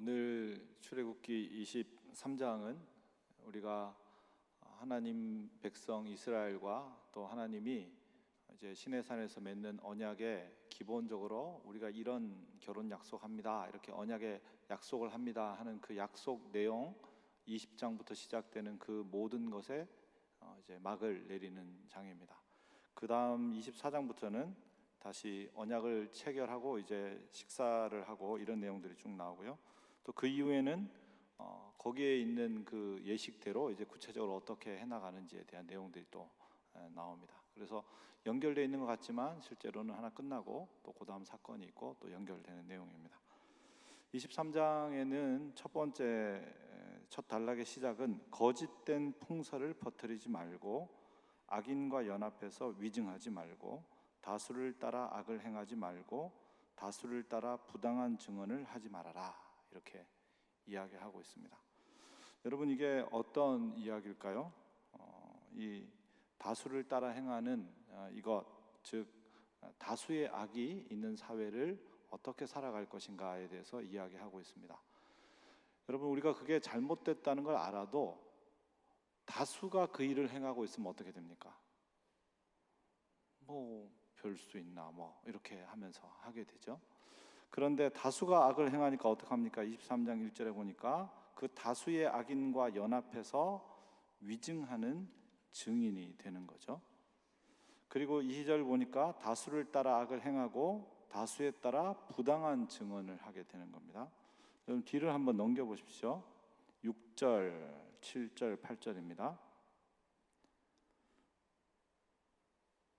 오늘 출애굽기 23장은 우리가 하나님 백성 이스라엘과 또 하나님이 이제 시내산에서 맺는 언약에 기본적으로 우리가 이런 결혼 약속합니다, 이렇게 언약의 약속을 합니다 하는 그 약속 내용 20장부터 시작되는 그 모든 것에 이제 막을 내리는 장입니다. 그 다음 24장부터는 다시 언약을 체결하고 이제 식사를 하고 이런 내용들이 쭉 나오고요. 또 그 이후에는 거기에 있는 그 예식대로 이제 구체적으로 어떻게 해나가는지에 대한 내용들이 또 나옵니다. 그래서 연결되어 있는 것 같지만 실제로는 하나 끝나고 또 그 다음 사건이 있고 또 연결되는 내용입니다. 23장에는 첫 번째 첫 단락의 시작은 거짓된 풍설을 퍼뜨리지 말고 악인과 연합해서 위증하지 말고 다수를 따라 악을 행하지 말고 다수를 따라 부당한 증언을 하지 말아라, 이렇게 이야기하고 있습니다. 여러분, 이게 어떤 이야기일까요? 이 다수를 따라 행하는 이것, 즉 다수의 악이 있는 사회를 어떻게 살아갈 것인가에 대해서 이야기하고 있습니다. 여러분, 우리가 그게 잘못됐다는 걸 알아도 다수가 그 일을 행하고 있으면 어떻게 됩니까? 별 수 있나 이렇게 하면서 하게 되죠. 그런데 다수가 악을 행하니까 어떡합니까? 23장 1절에 보니까 그 다수의 악인과 연합해서 위증하는 증인이 되는 거죠. 그리고 2절 보니까 다수를 따라 악을 행하고 다수에 따라 부당한 증언을 하게 되는 겁니다. 여러분, 뒤를 한번 넘겨보십시오. 6절, 7절, 8절입니다.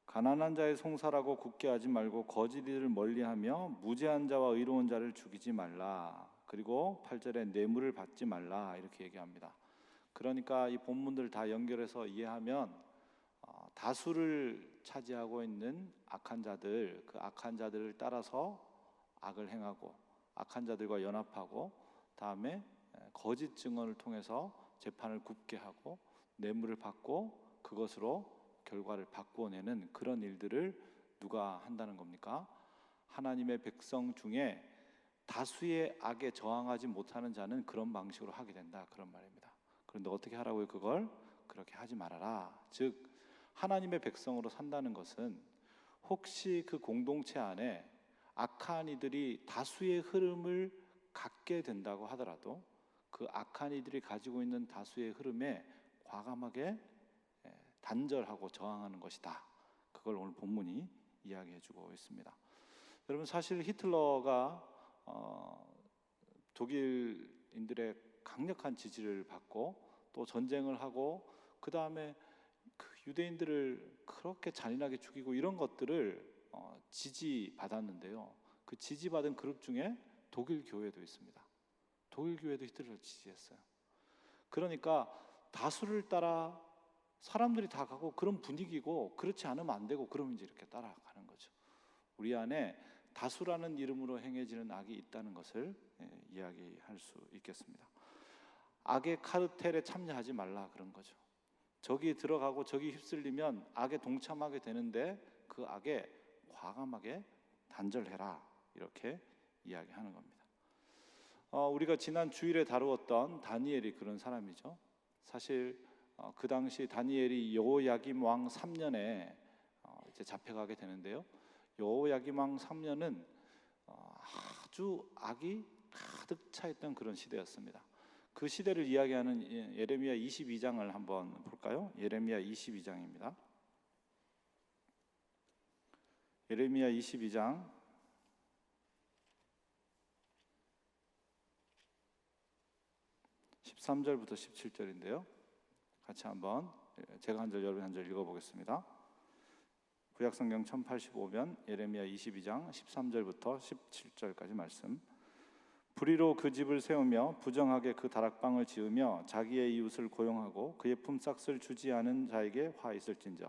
가난한 자의 송사라고 굳게 하지 말고 거짓 일을 멀리하며 무죄한 자와 의로운 자를 죽이지 말라. 그리고 8절에 뇌물을 받지 말라, 이렇게 얘기합니다. 그러니까 이 본문들을 다 연결해서 이해하면 다수를 차지하고 있는 악한 자들, 그 악한 자들을 따라서 악을 행하고 악한 자들과 연합하고 다음에 거짓 증언을 통해서 재판을 굽게 하고 뇌물을 받고 그것으로 결과를 바꾸어내는 그런 일들을 누가 한다는 겁니까? 하나님의 백성 중에 다수의 악에 저항하지 못하는 자는 그런 방식으로 하게 된다, 그런 말입니다. 그런데 어떻게 하라고요? 그걸 그렇게 하지 말아라. 즉 하나님의 백성으로 산다는 것은 혹시 그 공동체 안에 악한 이들이 다수의 흐름을 갖게 된다고 하더라도 그 악한 이들이 가지고 있는 다수의 흐름에 과감하게 단절하고 저항하는 것이다. 그걸 오늘 본문이 이야기해주고 있습니다. 여러분, 사실 히틀러가 독일인들의 강력한 지지를 받고 또 전쟁을 하고 그 다음에 그 유대인들을 그렇게 잔인하게 죽이고 이런 것들을 지지받았는데요. 그 지지받은 그룹 중에 독일 교회도 있습니다. 독일 교회도 히틀러를 지지했어요. 그러니까 다수를 따라 사람들이 다 가고 그런 분위기고 그렇지 않으면 안 되고 그러면 이제 이렇게 따라가는 거죠. 우리 안에 다수라는 이름으로 행해지는 악이 있다는 것을 이야기할 수 있겠습니다. 악의 카르텔에 참여하지 말라, 그런 거죠. 저기 들어가고 저기 휩쓸리면 악에 동참하게 되는데 그 악에 과감하게 단절해라, 이렇게 이야기하는 겁니다. 우리가 지난 주일에 다루었던 다니엘이 그런 사람이죠. 사실 그 당시 다니엘이 여호야김 왕 3년에 이제 잡혀가게 되는데요. 여호야김 왕 3년은 아주 악이 가득 차 있던 그런 시대였습니다. 그 시대를 이야기하는 예레미야 22장을 한번 볼까요? 예레미야 22장입니다. 예레미야 22장 13절부터 17절인데요. 같이 한번 제가 한 절 여러분 한 절 읽어보겠습니다. 구약성경 1085면 예레미야 22장 13절부터 17절까지 말씀. 불의로 그 집을 세우며 부정하게 그 다락방을 지으며 자기의 이웃을 고용하고 그의 품삯을 주지 않은 자에게 화 있을진저.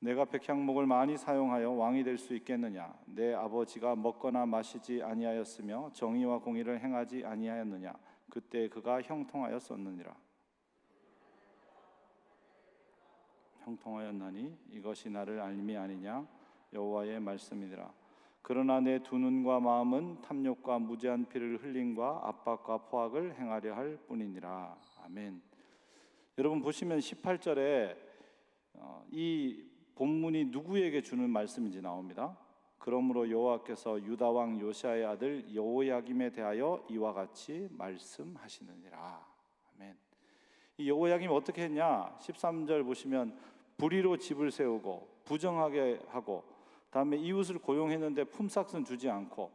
내가 백향목을 많이 사용하여 왕이 될 수 있겠느냐? 내 아버지가 먹거나 마시지 아니하였으며 정의와 공의를 행하지 아니하였느냐? 그때 그가 형통하였었느니라. 형통하였나니 이것이 나를 알림이 아니냐 여호와의 말씀이니라. 그러나 내 두 눈과 마음은 탐욕과 무죄한 피를 흘림과 압박과 포악을 행하려 할 뿐이니라. 아멘. 여러분 보시면 18절에 이 본문이 누구에게 주는 말씀인지 나옵니다. 그러므로 여호와께서 유다 왕 요시아의 아들 여호야김에 대하여 이와 같이 말씀하시느니라. 아멘. 이 여호야김이 어떻게 했냐? 13절 보시면 불의로 집을 세우고 부정하게 하고, 다음에 이웃을 고용했는데 품삯은 주지 않고,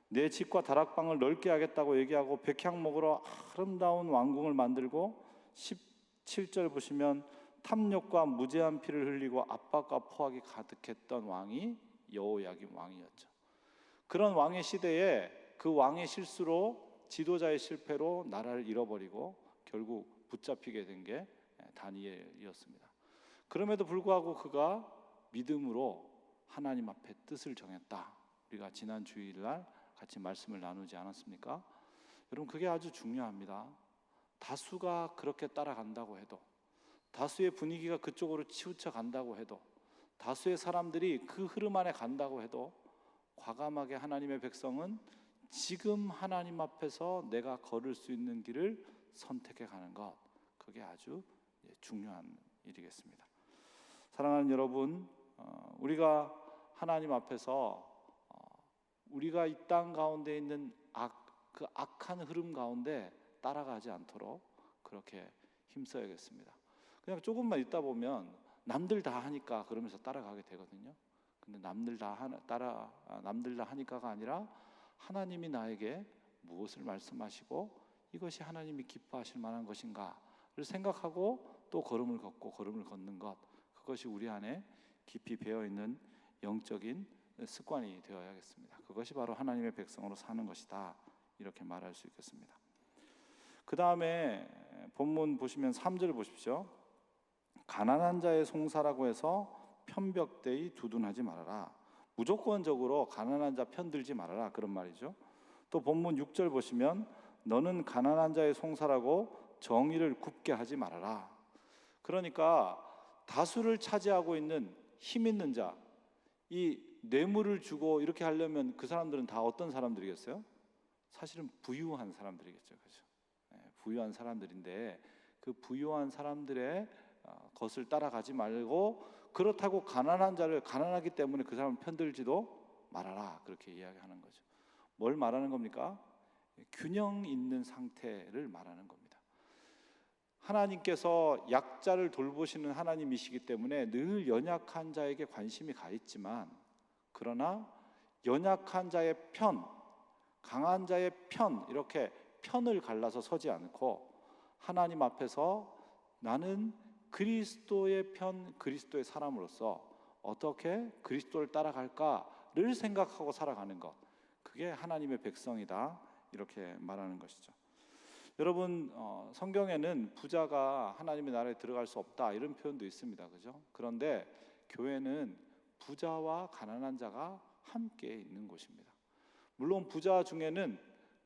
내 집과 다락방을 넓게 하겠다고 얘기하고 백향목으로 아름다운 왕궁을 만들고, 17절 보시면 탐욕과 무죄한 피를 흘리고 압박과 포악이 가득했던 왕이 여호야김 왕이었죠. 그런 왕의 시대에 그 왕의 실수로, 지도자의 실패로 나라를 잃어버리고 결국 붙잡히게 된 게 다니엘이었습니다. 그럼에도 불구하고 그가 믿음으로 하나님 앞에 뜻을 정했다. 우리가 지난 주일날 같이 말씀을 나누지 않았습니까? 여러분 그게 아주 중요합니다. 다수가 그렇게 따라간다고 해도, 다수의 분위기가 그쪽으로 치우쳐 간다고 해도, 다수의 사람들이 그 흐름 안에 간다고 해도, 과감하게 하나님의 백성은 지금 하나님 앞에서 내가 걸을 수 있는 길을 선택해 가는 것, 그게 아주 중요한 일이겠습니다. 사랑하는 여러분, 우리가 하나님 앞에서 우리가 이 땅 가운데 있는 그 악한 흐름 가운데 따라가지 않도록 그렇게 힘써야겠습니다. 그냥 조금만 있다 보면 남들 다 하니까 그러면서 따라가게 되거든요. 근데 남들 다 하니까가 아니라 하나님이 나에게 무엇을 말씀하시고 이것이 하나님이 기뻐하실 만한 것인가를 생각하고 또 걸음을 걷고 걸음을 걷는 것, 그것이 우리 안에 깊이 배어있는 영적인 습관이 되어야겠습니다. 그것이 바로 하나님의 백성으로 사는 것이다, 이렇게 말할 수 있겠습니다. 그 다음에 본문 보시면 3절 보십시오. 가난한 자의 송사라고 해서 편벽되이 두둔하지 말아라. 무조건적으로 가난한 자 편들지 말아라, 그런 말이죠. 또 본문 6절 보시면 너는 가난한 자의 송사라고 정의를 굽게 하지 말아라. 그러니까 다수를 차지하고 있는 힘 있는 자, 이 뇌물을 주고 이렇게 하려면 그 사람들은 다 어떤 사람들이겠어요? 사실은 부유한 사람들이겠죠, 그렇죠? 부유한 사람들인데 그 부유한 사람들의 것을 따라가지 말고, 그렇다고 가난한 자를, 가난하기 때문에 그 사람을 편들지도 말아라, 그렇게 이야기하는 거죠. 뭘 말하는 겁니까? 균형 있는 상태를 말하는 겁니다. 하나님께서 약자를 돌보시는 하나님이시기 때문에 늘 연약한 자에게 관심이 가 있지만, 그러나 연약한 자의 편, 강한 자의 편, 이렇게 편을 갈라서 서지 않고 하나님 앞에서 나는 그리스도의 편, 그리스도의 사람으로서 어떻게 그리스도를 따라갈까를 생각하고 살아가는 것, 그게 하나님의 백성이다, 이렇게 말하는 것이죠. 여러분, 성경에는 부자가 하나님의 나라에 들어갈 수 없다, 이런 표현도 있습니다, 그죠? 그런데 교회는 부자와 가난한 자가 함께 있는 곳입니다. 물론 부자 중에는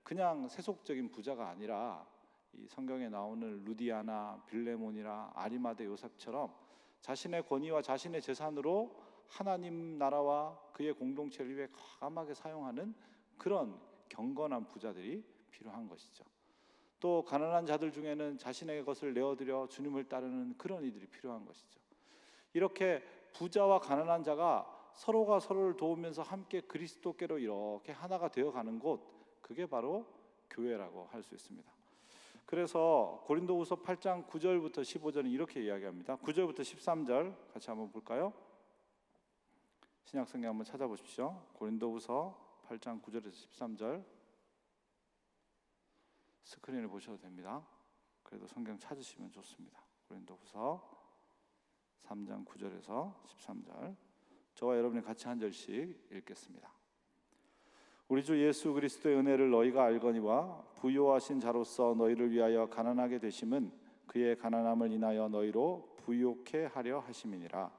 그냥 세속적인 부자가 아니라 이 성경에 나오는 루디아나 빌레몬이나 아리마대 요셉처럼 자신의 권위와 자신의 재산으로 하나님 나라와 그의 공동체를 위해 과감하게 사용하는 그런 경건한 부자들이 필요한 것이죠. 또 가난한 자들 중에는 자신의 것을 내어드려 주님을 따르는 그런 이들이 필요한 것이죠. 이렇게 부자와 가난한 자가 서로가 서로를 도우면서 함께 그리스도께로 이렇게 하나가 되어가는 곳, 그게 바로 교회라고 할 수 있습니다. 그래서 고린도후서 8장 9절부터 15절은 이렇게 이야기합니다. 9절부터 13절 같이 한번 볼까요? 신약성경 한번 찾아보십시오. 고린도후서 8장 9절에서 13절 스크린을 보셔도 됩니다. 그래도 성경 찾으시면 좋습니다. 고린도후서 3장 9절에서 13절, 저와 여러분이 같이 한 절씩 읽겠습니다. 우리 주 예수 그리스도의 은혜를 너희가 알거니와 부요하신 자로서 너희를 위하여 가난하게 되심은 그의 가난함을 인하여 너희로 부요케 하려 하심이니라.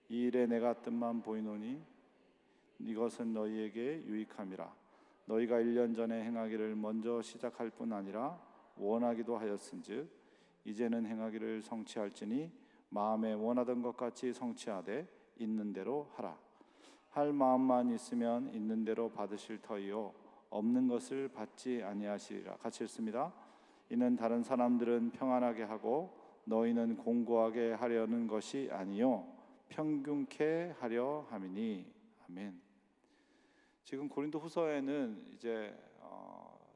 이 일에 내가 뜻만 보이노니 이것은 너희에게 유익함이라. 너희가 1년 전에 행하기를 먼저 시작할 뿐 아니라 원하기도 하였은즉 이제는 행하기를 성취할지니 마음에 원하던 것 같이 성취하되 있는 대로 하라. 할 마음만 있으면 있는 대로 받으실 터이요 없는 것을 받지 아니하시리라. 같이 읽습니다. 이는 다른 사람들은 평안하게 하고 너희는 공고하게 하려는 것이 아니요 평균케 하려 함이니. 아멘. 지금 고린도 후서에는 이제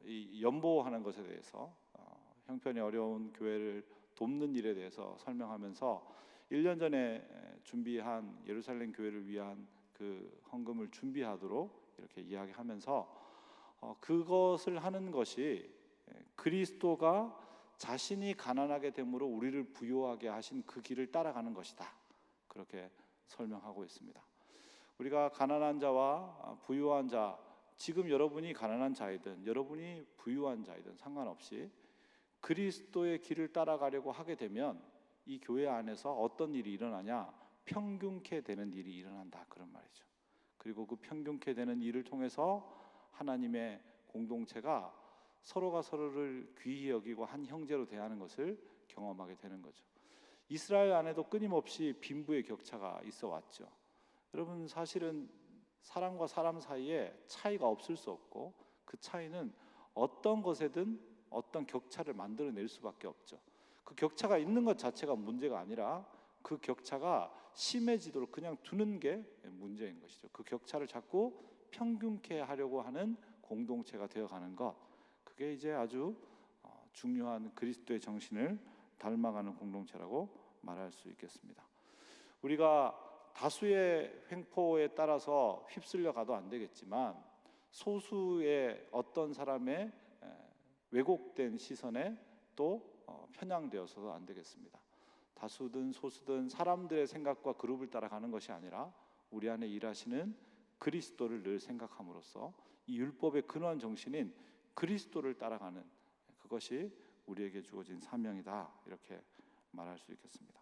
이 연보하는 것에 대해서 형편이 어려운 교회를 돕는 일에 대해서 설명하면서 1년 전에 준비한 예루살렘 교회를 위한 그 헌금을 준비하도록 이렇게 이야기하면서 그것을 하는 것이 그리스도가 자신이 가난하게 됨으로 우리를 부유하게 하신 그 길을 따라가는 것이다. 그렇게 설명하고 있습니다. 우리가 가난한 자와 부유한 자, 지금 여러분이 가난한 자이든 여러분이 부유한 자이든 상관없이 그리스도의 길을 따라가려고 하게 되면 이 교회 안에서 어떤 일이 일어나냐? 평균케 되는 일이 일어난다, 그런 말이죠. 그리고 그 평균케 되는 일을 통해서 하나님의 공동체가 서로가 서로를 귀히 여기고 한 형제로 대하는 것을 경험하게 되는 거죠. 이스라엘 안에도 끊임없이 빈부의 격차가 있어 왔죠. 여러분, 사실은 사람과 사람 사이에 차이가 없을 수 없고 그 차이는 어떤 것에든 어떤 격차를 만들어낼 수밖에 없죠. 그 격차가 있는 것 자체가 문제가 아니라 그 격차가 심해지도록 그냥 두는 게 문제인 것이죠. 그 격차를 자꾸 평균케 하려고 하는 공동체가 되어가는 것, 그게 이제 아주 중요한 그리스도의 정신을 닮아가는 공동체라고 말할 수 있겠습니다. 우리가 다수의 횡포에 따라서 휩쓸려 가도 안 되겠지만 소수의 어떤 사람의 왜곡된 시선에 또 편향되어서도 안 되겠습니다. 다수든 소수든 사람들의 생각과 그룹을 따라가는 것이 아니라 우리 안에 일하시는 그리스도를 늘 생각함으로써 이 율법의 근원 정신인 그리스도를 따라가는 그것이 우리에게 주어진 사명이다, 이렇게 말할 수 있겠습니다.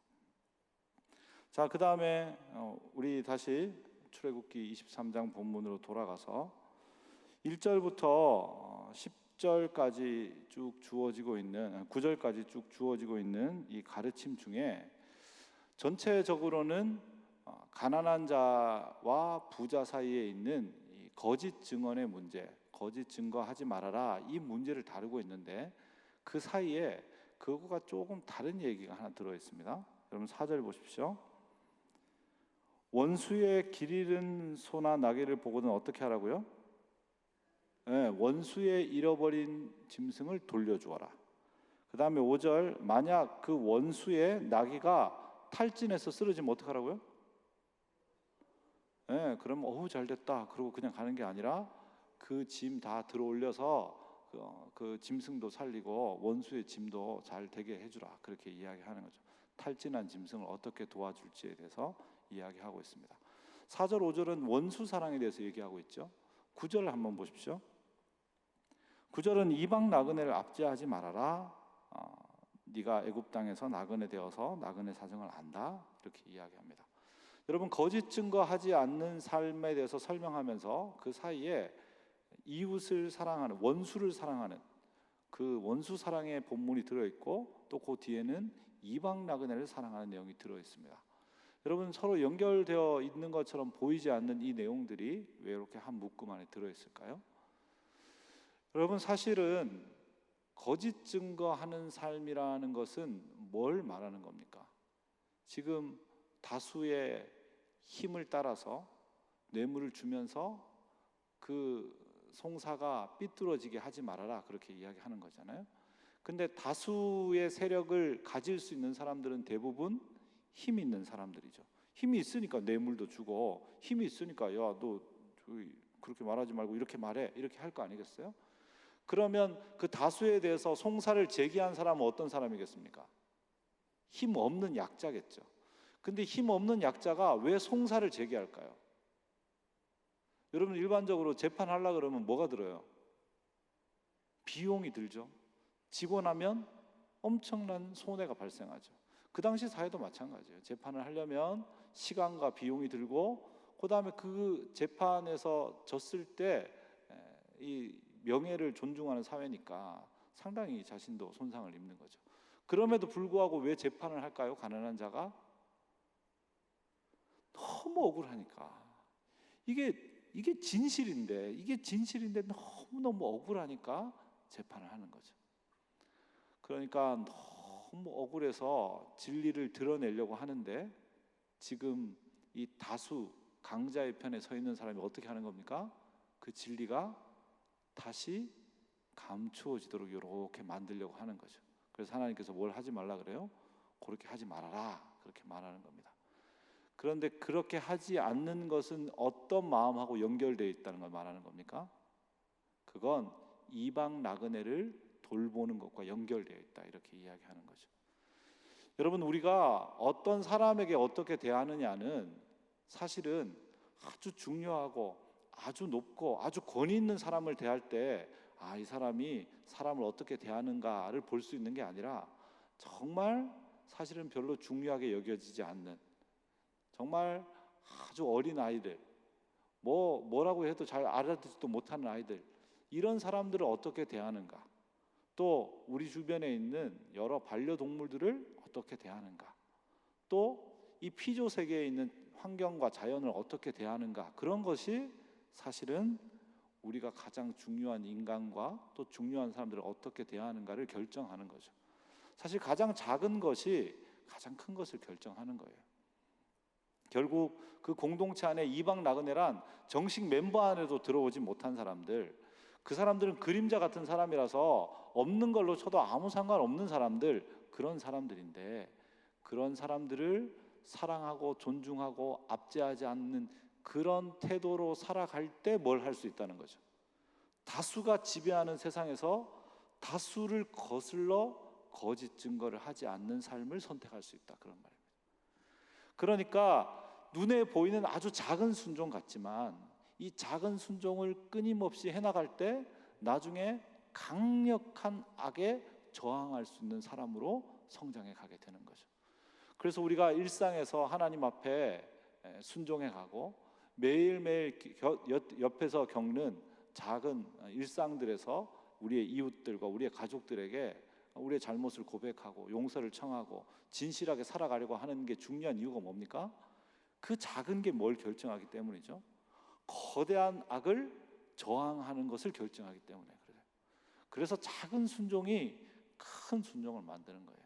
자, 그 다음에 우리 다시 출애굽기 23장 본문으로 돌아가서 1절부터 10절까지 쭉 주어지고 있는 9절까지 쭉 주어지고 있는 이 가르침 중에 전체적으로는 가난한 자와 부자 사이에 있는 이 거짓 증언의 문제, 거짓 증거하지 말아라, 이 문제를 다루고 있는데 그 사이에 그거가 조금 다른 얘기가 하나 들어 있습니다. 여러분 4절 보십시오. 원수의 길 잃은 소나 나귀를 보고는 어떻게 하라고요? 네, 원수의 잃어버린 짐승을 돌려주어라. 그 다음에 5절, 만약 그 원수의 나귀가 탈진해서 쓰러지면 어떻게 하라고요? 네, 그럼 어우 잘 됐다 그러고 그냥 가는 게 아니라 그 짐 다 들어올려서 그 짐승도 살리고 원수의 짐도 잘 되게 해주라, 그렇게 이야기하는 거죠. 탈진한 짐승을 어떻게 도와줄지에 대해서 이야기하고 있습니다. 4절 5절은 원수 사랑에 대해서 얘기하고 있죠. 9절을 한번 보십시오. 9절은 이방 나그네를 압제하지 말아라. 네가 애굽 땅에서 나그네 되어서 나그네 사정을 안다, 이렇게 이야기합니다. 여러분, 거짓 증거하지 않는 삶에 대해서 설명하면서 그 사이에 이웃을 사랑하는, 원수를 사랑하는 그 원수 사랑의 본문이 들어있고 또 그 뒤에는 이방 나그네를 사랑하는 내용이 들어있습니다. 여러분, 서로 연결되어 있는 것처럼 보이지 않는 이 내용들이 왜 이렇게 한 묶음 안에 들어있을까요? 여러분, 사실은 거짓 증거하는 삶이라는 것은 뭘 말하는 겁니까? 지금 다수의 힘을 따라서 뇌물을 주면서 그 송사가 삐뚤어지게 하지 말아라, 그렇게 이야기하는 거잖아요. 근데 다수의 세력을 가질 수 있는 사람들은 대부분 힘이 있는 사람들이죠. 힘이 있으니까 뇌물도 주고, 힘이 있으니까 야, 너 그렇게 말하지 말고 이렇게 말해, 이렇게 할 거 아니겠어요? 그러면 그 다수에 대해서 송사를 제기한 사람은 어떤 사람이겠습니까? 힘 없는 약자겠죠. 근데 힘 없는 약자가 왜 송사를 제기할까요? 여러분, 일반적으로 재판하려고 그러면 뭐가 들어요? 비용이 들죠. 지고 나면 엄청난 손해가 발생하죠. 그 당시 사회도 마찬가지예요. 재판을 하려면 시간과 비용이 들고, 그 다음에 그 재판에서 졌을 때 이 명예를 존중하는 사회니까 상당히 자신도 손상을 입는 거죠. 그럼에도 불구하고 왜 재판을 할까요? 가난한 자가 너무 억울하니까 이게 진실인데 너무 억울하니까 재판을 하는 거죠. 그러니까 너무 억울해서 진리를 드러내려고 하는데 지금 이 다수 강자의 편에 서 있는 사람이 어떻게 하는 겁니까? 그 진리가 다시 감추어지도록 이렇게 만들려고 하는 거죠. 그래서 하나님께서 뭘 하지 말라 그래요? 그렇게 하지 말아라, 그렇게 말하는 겁니다. 그런데 그렇게 하지 않는 것은 어떤 마음하고 연결되어 있다는 걸 말하는 겁니까? 그건 이방 나그네를 돌보는 것과 연결되어 있다, 이렇게 이야기하는 거죠. 여러분, 우리가 어떤 사람에게 어떻게 대하느냐는 사실은 아주 중요하고 아주 높고 아주 권위 있는 사람을 대할 때 이 사람이 사람을 어떻게 대하는가를 볼 수 있는 게 아니라 정말 사실은 별로 중요하게 여겨지지 않는, 정말 아주 어린 아이들, 뭐라고 해도 잘 알아듣지도 못하는 아이들, 이런 사람들을 어떻게 대하는가, 또 우리 주변에 있는 여러 반려동물들을 어떻게 대하는가, 또 이 피조 세계에 있는 환경과 자연을 어떻게 대하는가, 그런 것이 사실은 우리가 가장 중요한 인간과 또 중요한 사람들을 어떻게 대하는가를 결정하는 거죠. 사실 가장 작은 것이 가장 큰 것을 결정하는 거예요. 결국 그 공동체 안에 이방 나그네란 정식 멤버 안에도 들어오지 못한 사람들, 그 사람들은 그림자 같은 사람이라서 없는 걸로 쳐도 아무 상관없는 사람들, 그런 사람들인데 그런 사람들을 사랑하고 존중하고 압제하지 않는 그런 태도로 살아갈 때 뭘 할 수 있다는 거죠. 다수가 지배하는 세상에서 다수를 거슬러 거짓 증거를 하지 않는 삶을 선택할 수 있다, 그런 말입니다. 그러니까 눈에 보이는 아주 작은 순종 같지만 이 작은 순종을 끊임없이 해나갈 때 나중에 강력한 악에 저항할 수 있는 사람으로 성장해 가게 되는 거죠. 그래서 우리가 일상에서 하나님 앞에 순종해 가고 매일매일 옆에서 겪는 작은 일상들에서 우리의 이웃들과 우리의 가족들에게 우리의 잘못을 고백하고 용서를 청하고 진실하게 살아가려고 하는 게 중요한 이유가 뭡니까? 그 작은 게 뭘 결정하기 때문이죠. 거대한 악을 저항하는 것을 결정하기 때문에 그래요. 그래서 작은 순종이 큰 순종을 만드는 거예요.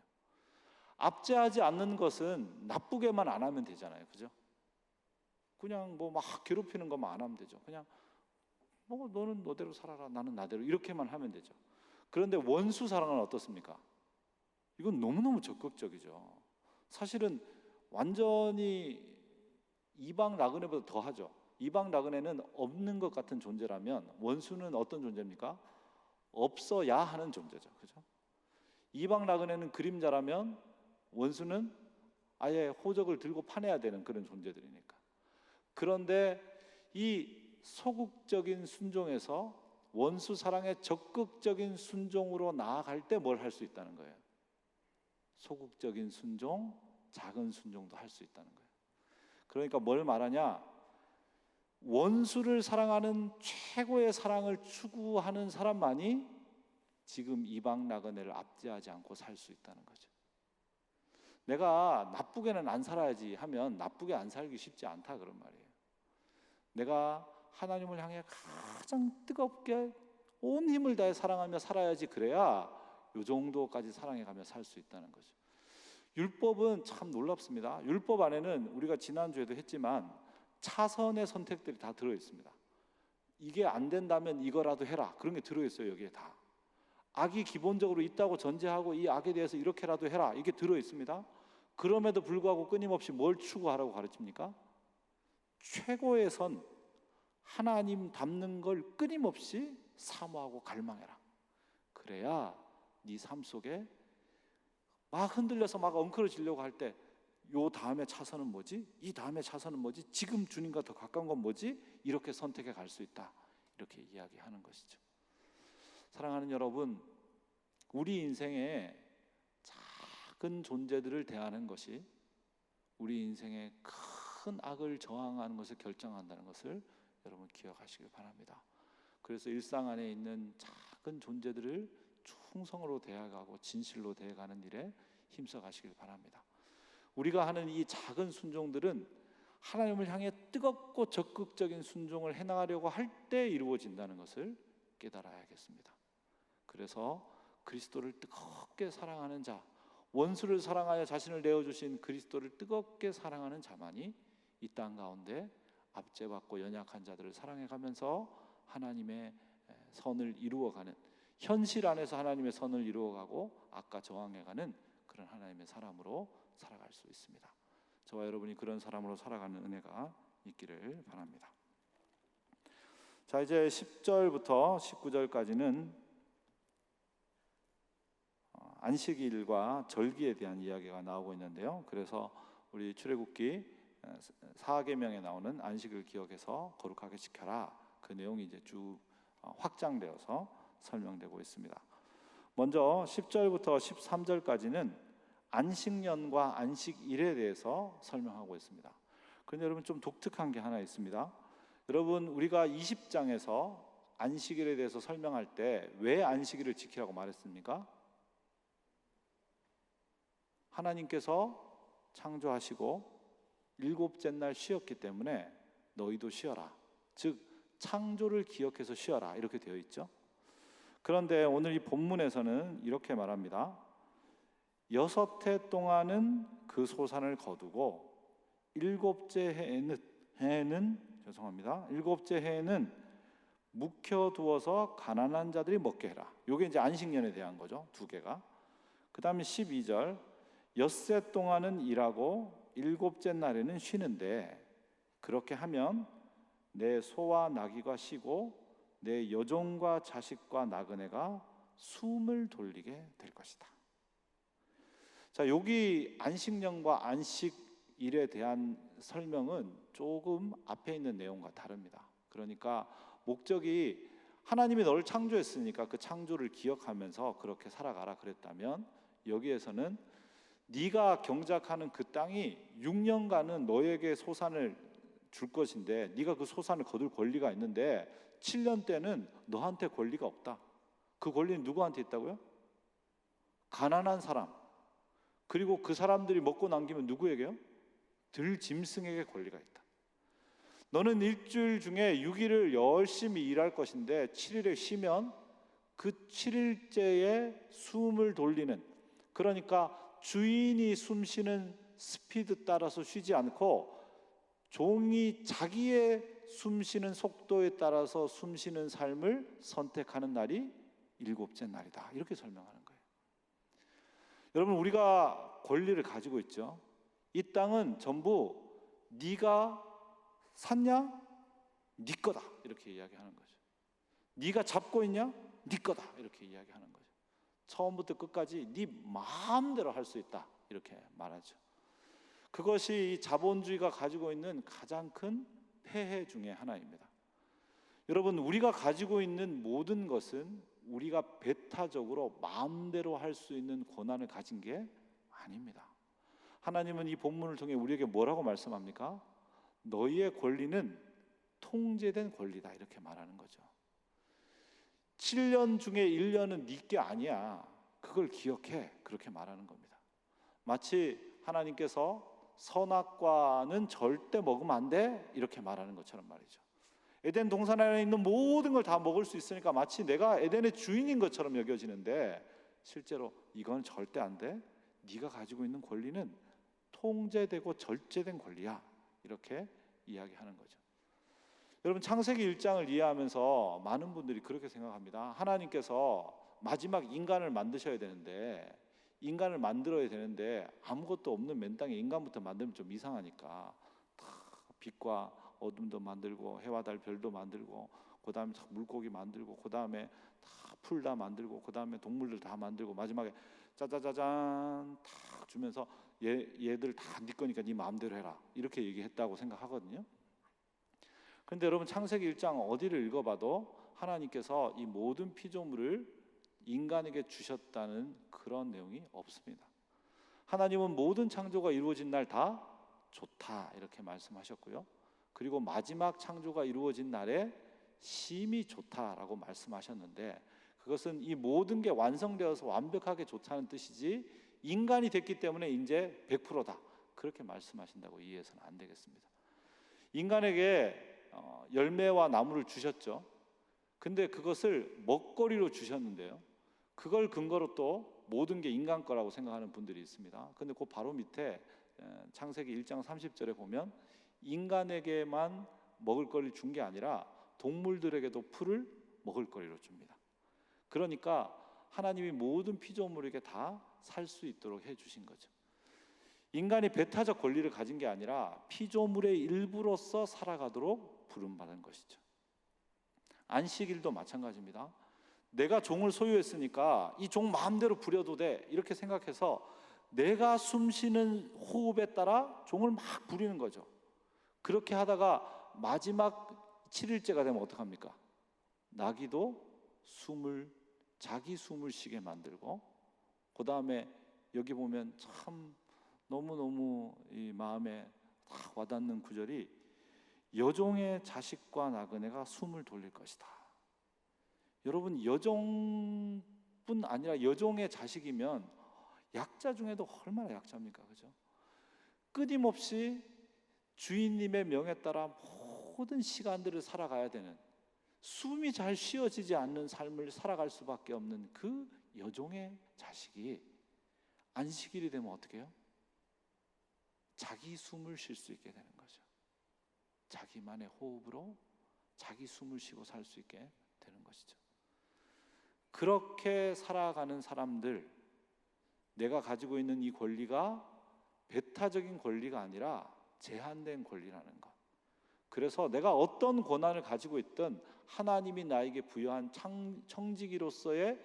압제하지 않는 것은 나쁘게만 안 하면 되잖아요, 그죠? 그냥 막 괴롭히는 것만 안 하면 되죠. 그냥 너는 너대로 살아라, 나는 나대로, 이렇게만 하면 되죠. 그런데 원수 사랑은 어떻습니까? 이건 너무너무 적극적이죠. 사실은 완전히 이방 나그네보다 더 하죠. 이방 나그네는 없는 것 같은 존재라면 원수는 어떤 존재입니까? 없어야 하는 존재죠, 그죠? 이방 나그네는 그림자라면 원수는 아예 호적을 들고 파내야 되는 그런 존재들이니까. 그런데 이 소극적인 순종에서 원수 사랑의 적극적인 순종으로 나아갈 때 뭘 할 수 있다는 거예요? 소극적인 순종, 작은 순종도 할 수 있다는 거예요. 그러니까 뭘 말하냐? 원수를 사랑하는 최고의 사랑을 추구하는 사람만이 지금 이방 나그네를 압제하지 않고 살 수 있다는 거죠. 내가 나쁘게는 안 살아야지 하면 나쁘게 안 살기 쉽지 않다, 그런 말이에요. 내가 하나님을 향해 가장 뜨겁게 온 힘을 다해 사랑하며 살아야지, 그래야 이 정도까지 사랑해가며 살 수 있다는 거죠. 율법은 참 놀랍습니다. 율법 안에는 우리가 지난주에도 했지만 차선의 선택들이 다 들어있습니다. 이게 안 된다면 이거라도 해라, 그런 게 들어있어요. 여기에 다 악이 기본적으로 있다고 전제하고 이 악에 대해서 이렇게라도 해라, 이게 들어있습니다. 그럼에도 불구하고 끊임없이 뭘 추구하라고 가르칩니까? 최고의 선, 하나님 닮는 걸 끊임없이 사모하고 갈망해라. 그래야 네 삶 속에 막 흔들려서 막 엉클어지려고 할 때 요 다음에 차선은 뭐지? 이 다음에 차선은 뭐지? 지금 주님과 더 가까운 건 뭐지? 이렇게 선택해 갈 수 있다, 이렇게 이야기하는 것이죠. 사랑하는 여러분, 우리 인생에 작은 존재들을 대하는 것이 우리 인생의 큰 악을 저항하는 것을 결정한다는 것을 여러분 기억하시길 바랍니다. 그래서 일상 안에 있는 작은 존재들을 충성으로 대해가고 진실로 대해가는 일에 힘써 가시길 바랍니다. 우리가 하는 이 작은 순종들은 하나님을 향해 뜨겁고 적극적인 순종을 해나가려고 할 때 이루어진다는 것을 깨달아야겠습니다. 그래서 그리스도를 뜨겁게 사랑하는 자, 원수를 사랑하여 자신을 내어주신 그리스도를 뜨겁게 사랑하는 자만이 이 땅 가운데 압제받고 연약한 자들을 사랑해가면서 하나님의 선을 이루어가는, 현실 안에서 하나님의 선을 이루어가고 악과 저항해가는 그런 하나님의 사람으로 살아갈 수 있습니다. 저와 여러분이 그런 사람으로 살아가는 은혜가 있기를 바랍니다. 자, 이제 10절부터 19절까지는 안식일과 절기에 대한 이야기가 나오고 있는데요. 그래서 우리 출애굽기 4계명에 나오는 안식을 기억해서 거룩하게 지켜라, 그 내용이 이제 쭉 확장되어서 설명되고 있습니다. 먼저 10절부터 13절까지는 안식년과 안식일에 대해서 설명하고 있습니다. 그런데 여러분, 좀 독특한 게 하나 있습니다. 여러분, 우리가 20장에서 안식일에 대해서 설명할 때 왜 안식일을 지키라고 말했습니까? 하나님께서 창조하시고 일곱째 날 쉬었기 때문에 너희도 쉬어라, 즉 창조를 기억해서 쉬어라, 이렇게 되어 있죠. 그런데 오늘 이 본문에서는 이렇게 말합니다. 6해 동안은 그 소산을 거두고 일곱째 해에는 묵혀두어서 가난한 자들이 먹게 해라. 이게 이제 안식년에 대한 거죠, 두 개가. 그 다음에 12절, 엿새 동안은 일하고 일곱째 날에는 쉬는데 그렇게 하면 내 소와 나귀가 쉬고 내 여종과 자식과 나그네가 숨을 돌리게 될 것이다. 자, 여기 안식년과 안식일에 대한 설명은 조금 앞에 있는 내용과 다릅니다. 그러니까 목적이 하나님이 너를 창조했으니까 그 창조를 기억하면서 그렇게 살아가라 그랬다면, 여기에서는 네가 경작하는 그 땅이 6년간은 너에게 소산을 줄 것인데 네가 그 소산을 거둘 권리가 있는데 7년 때는 너한테 권리가 없다. 그 권리는 누구한테 있다고요? 가난한 사람, 그리고 그 사람들이 먹고 남기면 누구에게요? 들짐승에게 권리가 있다. 너는 일주일 중에 6일을 열심히 일할 것인데 7일에 쉬면 그 7일째에 숨을 돌리는, 그러니까 주인이 숨쉬는 스피드 따라서 쉬지 않고 종이 자기의 숨쉬는 속도에 따라서 숨쉬는 삶을 선택하는 날이 일곱째 날이다, 이렇게 설명하는 거예요. 여러분, 우리가 권리를 가지고 있죠. 이 땅은 전부 네가 샀냐? 네 거다, 이렇게 이야기하는 거죠. 네가 잡고 있냐? 네 거다, 이렇게 이야기하는 거죠. 처음부터 끝까지 네 마음대로 할 수 있다, 이렇게 말하죠. 그것이 이 자본주의가 가지고 있는 가장 큰 폐해 중에 하나입니다. 여러분, 우리가 가지고 있는 모든 것은 우리가 배타적으로 마음대로 할 수 있는 권한을 가진 게 아닙니다. 하나님은 이 본문을 통해 우리에게 뭐라고 말씀합니까? 너희의 권리는 통제된 권리다, 이렇게 말하는 거죠. 7년 중에 1년은 네 게 아니야, 그걸 기억해, 그렇게 말하는 겁니다. 마치 하나님께서 선악과는 절대 먹으면 안 돼, 이렇게 말하는 것처럼 말이죠. 에덴 동산 안에 있는 모든 걸 다 먹을 수 있으니까 마치 내가 에덴의 주인인 것처럼 여겨지는데, 실제로 이건 절대 안 돼, 네가 가지고 있는 권리는 통제되고 절제된 권리야, 이렇게 이야기하는 거죠. 여러분, 창세기 1장을 이해하면서 많은 분들이 그렇게 생각합니다. 하나님께서 마지막 인간을 만드셔야 되는데, 인간을 만들어야 되는데 아무것도 없는 맨 땅에 인간부터 만들면 좀 이상하니까 다 빛과 어둠도 만들고 해와 달 별도 만들고, 그 다음에 물고기 만들고, 그 다음에 다 풀 다 만들고, 그 다음에 동물들 다 만들고, 마지막에 짜자자잔 탁 주면서 얘들 다 네 거니까 네 마음대로 해라, 이렇게 얘기했다고 생각하거든요. 그런데 여러분, 창세기 1장 어디를 읽어봐도 하나님께서 이 모든 피조물을 인간에게 주셨다는 그런 내용이 없습니다. 하나님은 모든 창조가 이루어진 날 다 좋다, 이렇게 말씀하셨고요. 그리고 마지막 창조가 이루어진 날에 심히 좋다라고 말씀하셨는데, 그것은 이 모든 게 완성되어서 완벽하게 좋다는 뜻이지 인간이 됐기 때문에 이제 100%다, 그렇게 말씀하신다고 이해해서는 안 되겠습니다. 인간에게 열매와 나무를 주셨죠. 근데 그것을 먹거리로 주셨는데요, 그걸 근거로 또 모든 게 인간 거라고 생각하는 분들이 있습니다. 근데 그 바로 밑에 창세기 1장 30절에 보면 인간에게만 먹을 거리를 준 게 아니라 동물들에게도 풀을 먹을 거리로 줍니다. 그러니까 하나님이 모든 피조물에게 다 살 수 있도록 해주신 거죠. 인간이 배타적 권리를 가진 게 아니라 피조물의 일부로서 살아가도록 부름받은 것이죠. 안식일도 마찬가지입니다. 내가 종을 소유했으니까 이 종 마음대로 부려도 돼, 이렇게 생각해서 내가 숨쉬는 호흡에 따라 종을 막 부리는 거죠. 그렇게 하다가 마지막 7일째가 되면 어떡합니까? 나귀도 자기 숨을 쉬게 만들고, 그 다음에 여기 보면 참 너무너무 이 마음에 딱 와닿는 구절이 여종의 자식과 나그네가 숨을 돌릴 것이다. 여러분, 여종뿐 아니라 여종의 자식이면 약자 중에도 얼마나 약자입니까? 그죠? 끊임없이 주인님의 명에 따라 모든 시간들을 살아가야 되는, 숨이 잘 쉬어지지 않는 삶을 살아갈 수밖에 없는 그 여종의 자식이 안식일이 되면 어떻게 해요? 자기 숨을 쉴 수 있게 되는 거죠. 자기만의 호흡으로 자기 숨을 쉬고 살 수 있게 되는 것이죠. 그렇게 살아가는 사람들, 내가 가지고 있는 이 권리가 배타적인 권리가 아니라 제한된 권리라는 것. 그래서 내가 어떤 권한을 가지고 있든 하나님이 나에게 부여한 청지기로서의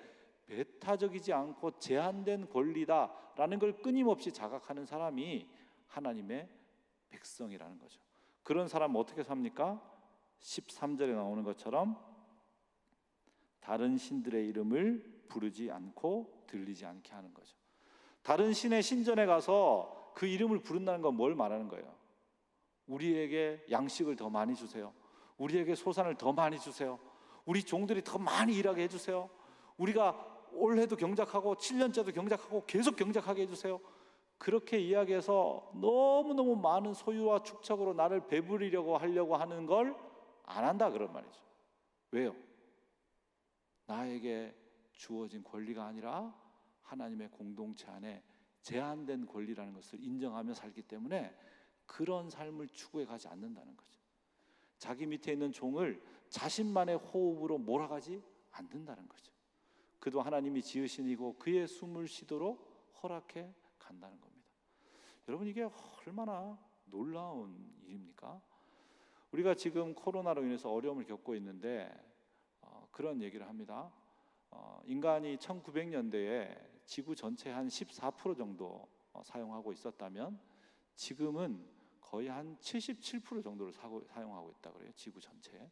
배타적이지 않고 제한된 권리다라는 걸 끊임없이 자각하는 사람이 하나님의 백성이라는 거죠. 그런 사람 어떻게 삽니까? 13절에 나오는 것처럼 다른 신들의 이름을 부르지 않고 들리지 않게 하는 거죠. 다른 신의 신전에 가서 그 이름을 부른다는 건 뭘 말하는 거예요? 우리에게 양식을 더 많이 주세요. 우리에게 소산을 더 많이 주세요. 우리 종들이 더 많이 일하게 해주세요. 우리가 올해도 경작하고 7년째도 경작하고 계속 경작하게 해주세요. 그렇게 이야기해서 너무너무 많은 소유와 축적으로 나를 배부리려고 하려고 하는 걸 안 한다, 그런 말이죠. 왜요? 나에게 주어진 권리가 아니라 하나님의 공동체 안에 제한된 권리라는 것을 인정하며 살기 때문에 그런 삶을 추구해 가지 않는다는 거죠. 자기 밑에 있는 종을 자신만의 호흡으로 몰아가지 않는다는 거죠. 그도 하나님이 지으신 이고 그의 숨을 쉬도록 허락해 간다는 겁니다. 여러분, 이게 얼마나 놀라운 일입니까? 우리가 지금 코로나로 인해서 어려움을 겪고 있는데 그런 얘기를 합니다. 인간이 1900년대에 지구 전체의 한 14% 정도 사용하고 있었다면 지금은 거의 한 77% 정도를 사용하고 있다 그래요. 지구 전체에.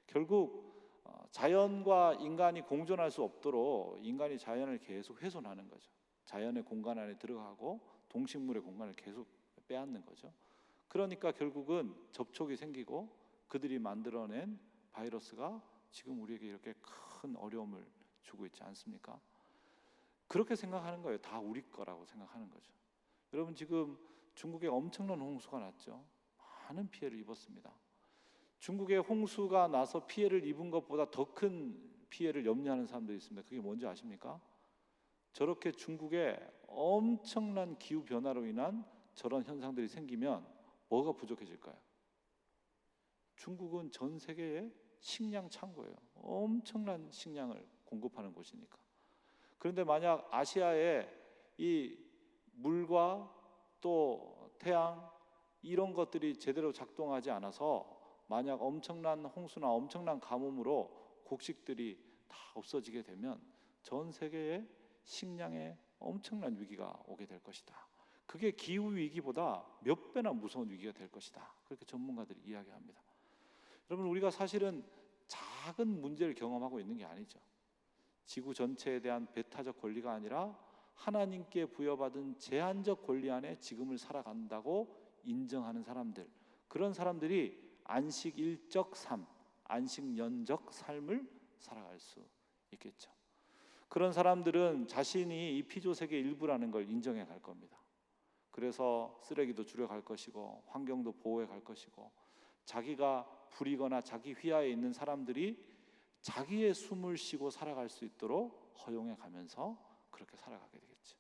결국 자연과 인간이 공존할 수 없도록 인간이 자연을 계속 훼손하는 거죠. 자연의 공간 안에 들어가고 동식물의 공간을 계속 빼앗는 거죠. 그러니까 결국은 접촉이 생기고 그들이 만들어낸 바이러스가 지금 우리에게 이렇게 큰 어려움을 주고 있지 않습니까? 그렇게 생각하는 거예요. 다 우리 거라고 생각하는 거죠. 여러분, 지금 중국에 엄청난 홍수가 났죠. 많은 피해를 입었습니다. 중국에 홍수가 나서 피해를 입은 것보다 더 큰 피해를 염려하는 사람들이 있습니다. 그게 뭔지 아십니까? 저렇게 중국에 엄청난 기후 변화로 인한 저런 현상들이 생기면 뭐가 부족해질까요? 중국은 전 세계의 식량 창고예요. 엄청난 식량을 공급하는 곳이니까. 그런데 만약 아시아에 이 물과 또 태양 이런 것들이 제대로 작동하지 않아서 만약 엄청난 홍수나 엄청난 가뭄으로 곡식들이 다 없어지게 되면 전 세계에 식량에 엄청난 위기가 오게 될 것이다. 그게 기후 위기보다 몇 배나 무서운 위기가 될 것이다. 그렇게 전문가들이 이야기합니다. 여러분, 우리가 사실은 작은 문제를 경험하고 있는 게 아니죠. 지구 전체에 대한 배타적 권리가 아니라 하나님께 부여받은 제한적 권리 안에 지금을 살아간다고 인정하는 사람들, 그런 사람들이 안식일적 삶, 안식년적 삶을 살아갈 수 있겠죠. 그런 사람들은 자신이 이 피조세계의 일부라는 걸 인정해 갈 겁니다. 그래서 쓰레기도 줄여갈 것이고 환경도 보호해 갈 것이고 자기가 부리거나 자기 휘하에 있는 사람들이 자기의 숨을 쉬고 살아갈 수 있도록 허용해 가면서 그렇게 살아가게 되겠죠.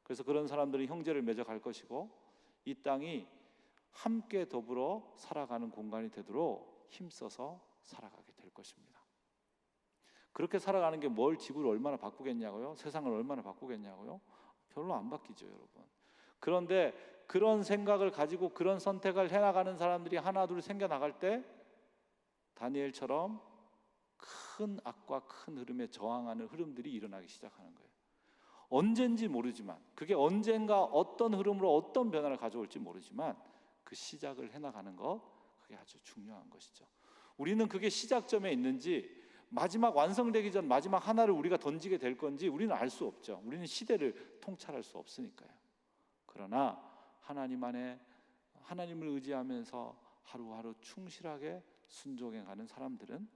그래서 그런 사람들이 형제를 맺어갈 것이고 이 땅이 함께 더불어 살아가는 공간이 되도록 힘써서 살아가게 될 것입니다. 그렇게 살아가는 게 뭘 지구를 얼마나 바꾸겠냐고요? 세상을 얼마나 바꾸겠냐고요? 별로 안 바뀌죠, 여러분. 그런데 그런 생각을 가지고 그런 선택을 해나가는 사람들이 하나 둘 생겨나갈 때 다니엘처럼 큰 악과 큰 흐름에 저항하는 흐름들이 일어나기 시작하는 거예요. 언젠지 모르지만, 그게 언젠가 어떤 흐름으로 어떤 변화를 가져올지 모르지만 그 시작을 해나가는 것, 그게 아주 중요한 것이죠. 우리는 그게 시작점에 있는지 마지막 완성되기 전 마지막 하나를 우리가 던지게 될 건지 우리는 알 수 없죠. 우리는 시대를 통찰할 수 없으니까요. 그러나 하나님 안에 하나님을 의지하면서 하루하루 충실하게 순종해가는 사람들은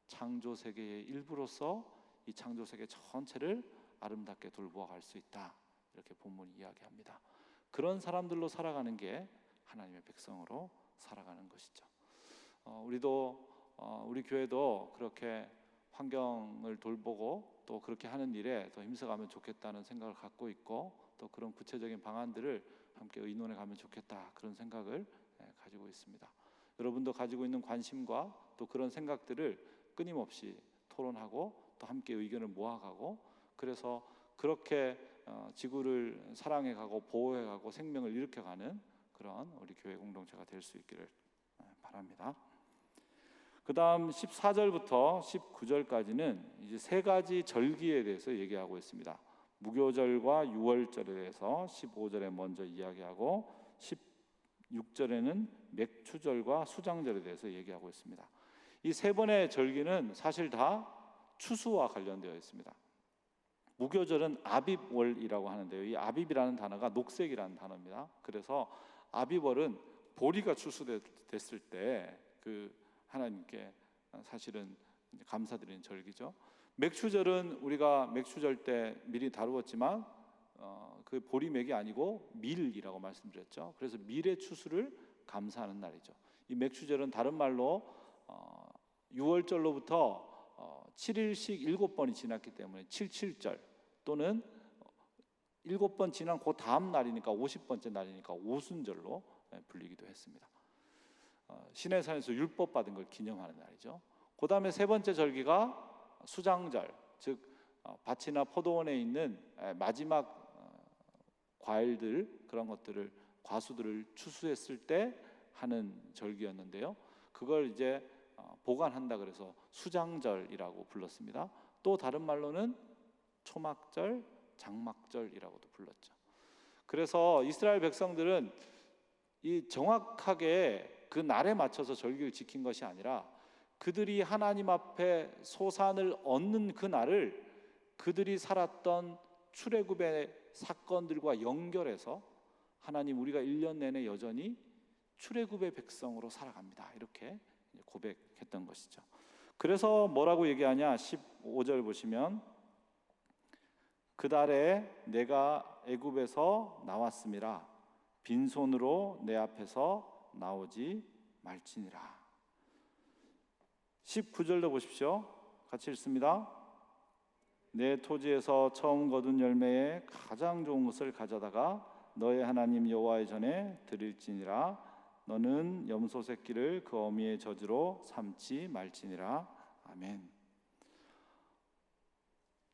창조 세계의 일부로서 이 창조 세계 전체를 아름답게 돌보아 갈 수 있다. 이렇게 본문이 이야기합니다. 그런 사람들로 살아가는 게 하나님의 백성으로 살아가는 것이죠. 우리 교회도 그렇게 환경을 돌보고 또 그렇게 하는 일에 더 힘써가면 좋겠다는 생각을 갖고 있고 또 그런 구체적인 방안들을 함께 의논해 가면 좋겠다 그런 생각을 가지고 있습니다. 여러분도 가지고 있는 관심과 또 그런 생각들을 끊임없이 토론하고 또 함께 의견을 모아가고 그래서 그렇게 지구를 사랑해가고 보호해가고 생명을 일으켜가는 그런 우리 교회 공동체가 될 수 있기를 바랍니다. 그 다음 14절부터 19절까지는 이제 세 가지 절기에 대해서 얘기하고 있습니다. 무교절과 유월절에 대해서 15절에 먼저 이야기하고 16절에는 맥추절과 수장절에 대해서 얘기하고 있습니다. 이 세 번의 절기는 사실 다 추수와 관련되어 있습니다. 무교절은 아빕월이라고 하는데요. 이 아빕이라는 단어가 녹색이라는 단어입니다. 그래서 아빕월은 보리가 추수됐을 때 그 하나님께 사실은 감사드리는 절기죠. 맥추절은 우리가 맥추절 때 미리 다루었지만 그 보리맥이 아니고 밀이라고 말씀드렸죠. 그래서 밀의 추수를 감사하는 날이죠. 이 맥추절은 다른 말로 6월절로부터 7일씩 7번이 지났기 때문에 77절 또는 7번 지난 그 다음 날이니까 50번째 날이니까 오순절로 불리기도 했습니다. 시내산에서 율법 받은 걸 기념하는 날이죠. 그 다음에 세 번째 절기가 수장절, 즉 밭이나 포도원에 있는 마지막 과일들 그런 것들을 과수들을 추수했을 때 하는 절기였는데요. 그걸 이제 보관한다 그래서 수장절이라고 불렀습니다. 또 다른 말로는 초막절, 장막절이라고도 불렀죠. 그래서 이스라엘 백성들은 이 정확하게 그 날에 맞춰서 절기를 지킨 것이 아니라 그들이 하나님 앞에 소산을 얻는 그 날을 그들이 살았던 출애굽의 사건들과 연결해서 하나님 우리가 1년 내내 여전히 출애굽의 백성으로 살아갑니다. 이렇게 고백했던 것이죠. 그래서 뭐라고 얘기하냐? 15절 보시면 그 달에 내가 애굽에서 나왔음이라 빈손으로 내 앞에서 나오지 말지니라. 19절도 보십시오. 같이 읽습니다. 내 토지에서 처음 거둔 열매에 가장 좋은 것을 가져다가 너의 하나님 여호와의 전에 드릴지니라. 너는 염소 새끼를 그 어미의 젖으로 삼지 말지니라. 아멘.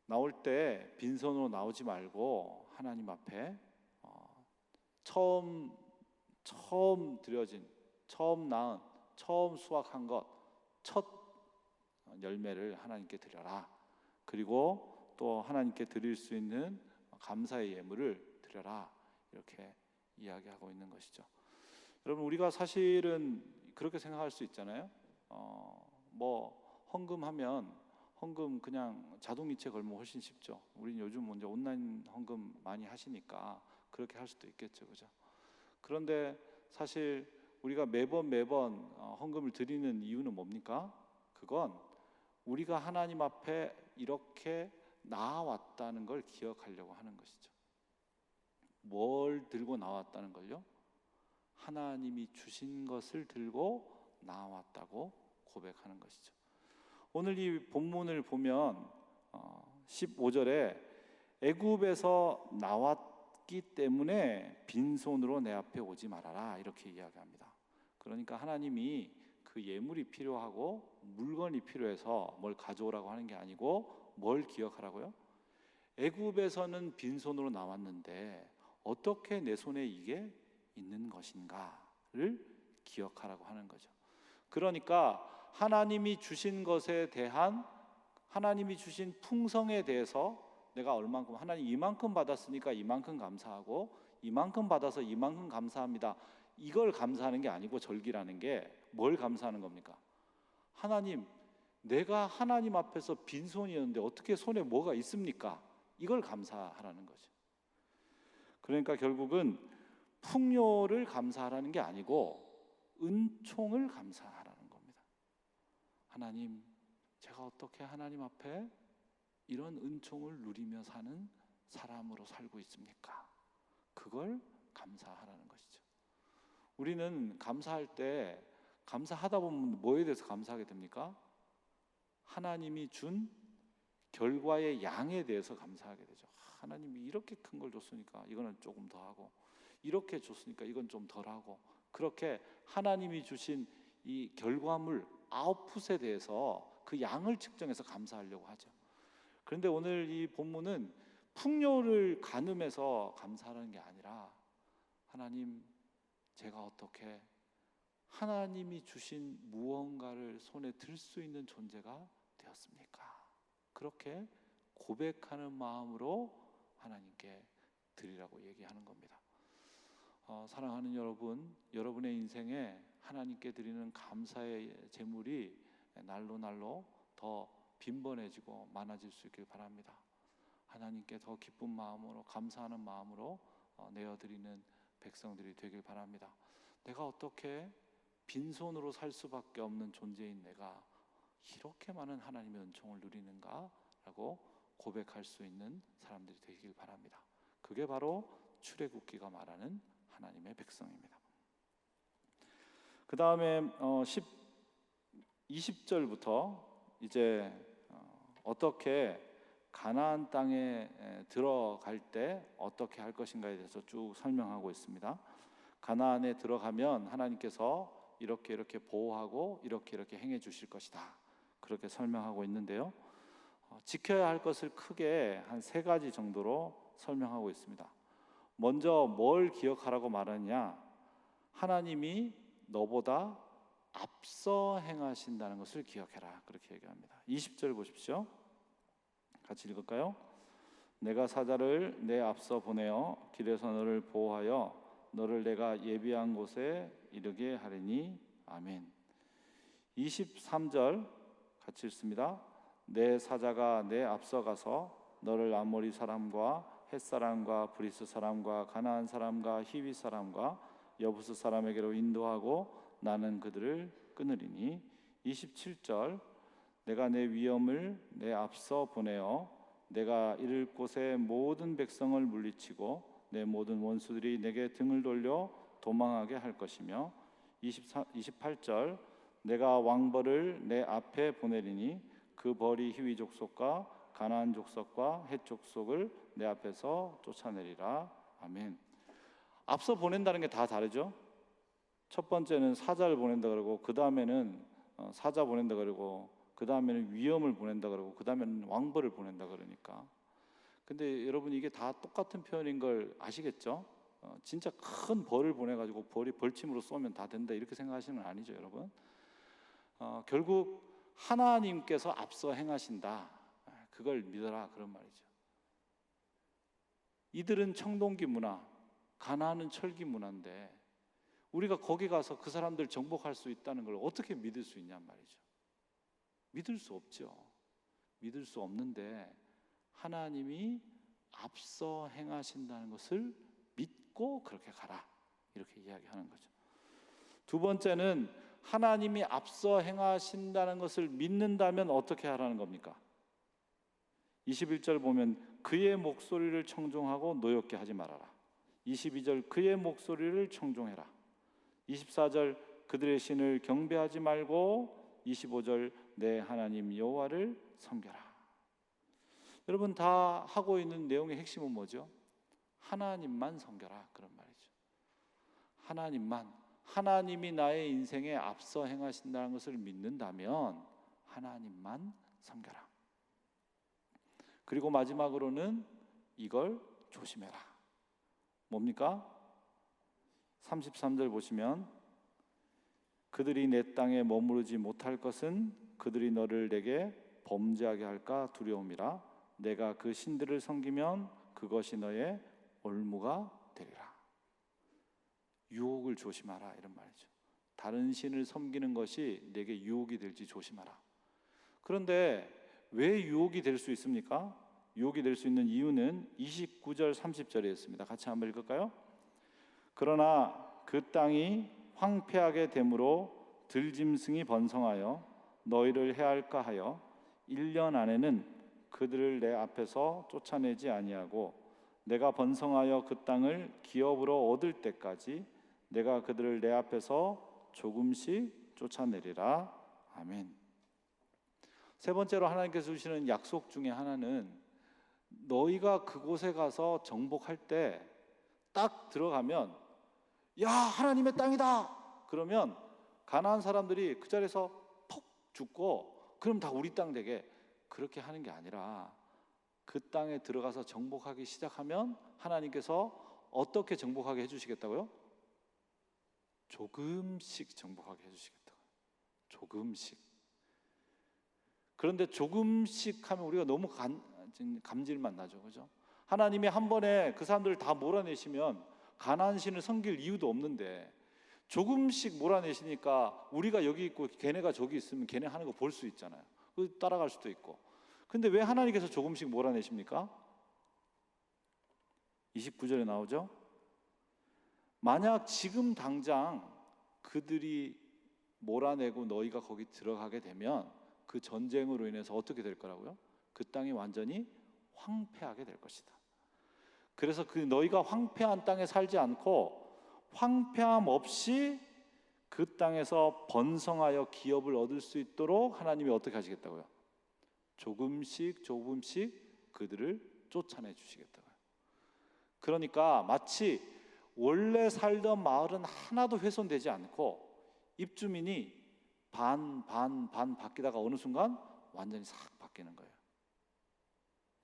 나올 때 빈손으로 나오지 말고 하나님 앞에 처음 드려진, 처음 낳은, 처음 수확한 것, 첫 열매를 하나님께 드려라. 그리고 또 하나님께 드릴 수 있는 감사의 예물을 드려라. 이렇게 이야기하고 있는 것이죠. 여러분 우리가 사실은 그렇게 생각할 수 있잖아요. 헌금하면 헌금 그냥 자동이체 걸면 훨씬 쉽죠. 우리는 요즘 먼저 온라인 헌금 많이 하시니까 그렇게 할 수도 있겠죠, 그죠? 그런데 사실 우리가 매번 헌금을 드리는 이유는 뭡니까? 그건 우리가 하나님 앞에 이렇게 나아왔다는 걸 기억하려고 하는 것이죠. 뭘 들고 나왔다는 걸요? 하나님이 주신 것을 들고 나왔다고 고백하는 것이죠. 오늘 이 본문을 보면 15절에 애굽에서 나왔기 때문에 빈손으로 내 앞에 오지 말아라 이렇게 이야기합니다. 그러니까 하나님이 그 예물이 필요하고 물건이 필요해서 뭘 가져오라고 하는 게 아니고 뭘 기억하라고요? 애굽에서는 빈손으로 나왔는데 어떻게 내 손에 이게 있는 것인가를 기억하라고 하는 거죠. 그러니까 하나님이 주신 것에 대한, 하나님이 주신 풍성에 대해서 내가 얼만큼, 하나님 이만큼 받았으니까 이만큼 감사하고 이만큼 받아서 이만큼 감사합니다, 이걸 감사하는 게 아니고, 절기라는 게 뭘 감사하는 겁니까? 하나님, 내가 하나님 앞에서 빈손이었는데 어떻게 손에 뭐가 있습니까? 이걸 감사하라는 거죠. 그러니까 결국은 풍요를 감사하라는 게 아니고 은총을 감사하라는 겁니다. 하나님, 제가 어떻게 하나님 앞에 이런 은총을 누리며 사는 사람으로 살고 있습니까? 그걸 감사하라는 것이죠. 우리는 감사할 때, 감사하다 보면 뭐에 대해서 감사하게 됩니까? 하나님이 준 결과의 양에 대해서 감사하게 되죠. 하나님이 이렇게 큰 걸 줬으니까 이거는 조금 더 하고, 이렇게 줬으니까 이건 좀 덜 하고, 그렇게 하나님이 주신 이 결과물, 아웃풋에 대해서 그 양을 측정해서 감사하려고 하죠. 그런데 오늘 이 본문은 풍요를 가늠해서 감사하는 게 아니라, 하나님, 제가 어떻게 하나님이 주신 무언가를 손에 들 수 있는 존재가 되었습니까? 그렇게 고백하는 마음으로 하나님께 드리라고 얘기하는 겁니다. 사랑하는 여러분, 여러분의 인생에 하나님께 드리는 감사의 제물이 날로 날로 더 빈번해지고 많아질 수 있길 바랍니다. 하나님께 더 기쁜 마음으로, 감사하는 마음으로 내어드리는 백성들이 되길 바랍니다. 내가 어떻게 빈손으로 살 수밖에 없는 존재인 내가 이렇게 많은 하나님의 은총을 누리는가? 라고 고백할 수 있는 사람들이 되길 바랍니다. 그게 바로 출애굽기가 말하는 하나님의 백성입니다. 그 다음에 20절부터 이제 어떻게 가나안 땅에 들어갈 때 어떻게 할 것인가에 대해서 쭉 설명하고 있습니다. 가나안에 들어가면 하나님께서 이렇게 보호하고 이렇게 행해 주실 것이다, 그렇게 설명하고 있는데요. 지켜야 할 것을 크게 한 3가지 정도로 설명하고 있습니다. 먼저 뭘 기억하라고 말하느냐? 하나님이 너보다 앞서 행하신다는 것을 기억해라, 그렇게 얘기합니다. 20절 보십시오. 같이 읽을까요? 내가 사자를 내 앞서 보내어 길에서 너를 보호하여 너를 내가 예비한 곳에 이르게 하리니. 아멘. 23절 같이 읽습니다. 내 사자가 내 앞서 가서 너를 아모리 사람과 헷 사람과 브리스 사람과 가나안 사람과 히위 사람과 여부스 사람에게로 인도하고 나는 그들을 끊으리니. 27절 내가 내 위엄을 내 앞서 보내어 내가 이를 곳의 모든 백성을 물리치고 내 모든 원수들이 내게 등을 돌려 도망하게 할 것이며. 28절 내가 왕벌을 내 앞에 보내리니 그 벌이 히위 족속과 가나안 족속과 헷 족속을 내 앞에서 쫓아내리라. 아멘. 앞서 보낸다는 게 다 다르죠. 첫 번째는 사자를 보낸다 그러고, 그 다음에는 사자 보낸다 그러고, 그 다음에는 위엄을 보낸다 그러고, 그 다음에는 왕벌을 보낸다 그러니까. 근데 여러분, 이게 다 똑같은 표현인 걸 아시겠죠? 진짜 큰 벌을 보내가지고 벌이 벌침으로 쏘면 다 된다 이렇게 생각하시는 건 아니죠, 여러분. 결국 하나님께서 앞서 행하신다, 그걸 믿어라, 그런 말이죠. 이들은 청동기 문화, 가나안은 철기 문화인데 우리가 거기 가서 그 사람들 정복할 수 있다는 걸 어떻게 믿을 수 있냔 말이죠. 믿을 수 없죠. 믿을 수 없는데 하나님이 앞서 행하신다는 것을 믿고 그렇게 가라, 이렇게 이야기하는 거죠. 두 번째는 하나님이 앞서 행하신다는 것을 믿는다면 어떻게 하라는 겁니까? 21절 보면 그의 목소리를 청종하고 노엽게 하지 말아라. 22절 그의 목소리를 청종해라. 24절 그들의 신을 경배하지 말고 25절 내 하나님 여호와를 섬겨라. 여러분 다 하고 있는 내용의 핵심은 뭐죠? 하나님만 섬겨라 그런 말이죠. 하나님만, 하나님이 나의 인생에 앞서 행하신다는 것을 믿는다면 하나님만 섬겨라. 그리고 마지막으로는 이걸 조심해라. 뭡니까? 33절 보시면 그들이 내 땅에 머무르지 못할 것은 그들이 너를 내게 범죄하게 할까 두려움이라. 내가 그 신들을 섬기면 그것이 너의 올무가 되리라. 유혹을 조심하라 이런 말이죠. 다른 신을 섬기는 것이 내게 유혹이 될지 조심하라. 그런데 왜 유혹이 될 수 있습니까? 유혹이 될 수 있는 이유는 29절 30절에 있습니다. 같이 한번 읽을까요? 그러나 그 땅이 황폐하게 되므로 들짐승이 번성하여 너희를 해할까 하여 1년 안에는 그들을 내 앞에서 쫓아내지 아니하고 내가 번성하여 그 땅을 기업으로 얻을 때까지 내가 그들을 내 앞에서 조금씩 쫓아내리라. 아멘. 세 번째로 하나님께서 주시는 약속 중에 하나는 너희가 그곳에 가서 정복할 때 딱 들어가면 야 하나님의 땅이다 그러면 가나안 사람들이 그 자리에서 톡 죽고 그럼 다 우리 땅 되게 그렇게 하는 게 아니라 그 땅에 들어가서 정복하기 시작하면 하나님께서 어떻게 정복하게 해주시겠다고요? 조금씩 정복하게 해주시겠다고요. 조금씩. 그런데 조금씩 하면 우리가 너무 감질만 나죠, 그죠? 하나님이 한 번에 그 사람들을 다 몰아내시면 가나안 신을 섬길 이유도 없는데 조금씩 몰아내시니까 우리가 여기 있고 걔네가 저기 있으면 걔네 하는 거 볼 수 있잖아요. 따라갈 수도 있고. 근데 왜 하나님께서 조금씩 몰아내십니까? 29절에 나오죠. 만약 지금 당장 그들이 몰아내고 너희가 거기 들어가게 되면 그 전쟁으로 인해서 어떻게 될 거라고요? 그 땅이 완전히 황폐하게 될 것이다. 그래서 그 너희가 황폐한 땅에 살지 않고 황폐함 없이 그 땅에서 번성하여 기업을 얻을 수 있도록 하나님이 어떻게 하시겠다고요? 조금씩 조금씩 그들을 쫓아내 주시겠다고요. 그러니까 마치 원래 살던 마을은 하나도 훼손되지 않고 입주민이 반 바뀌다가 어느 순간 완전히 싹 바뀌는 거예요.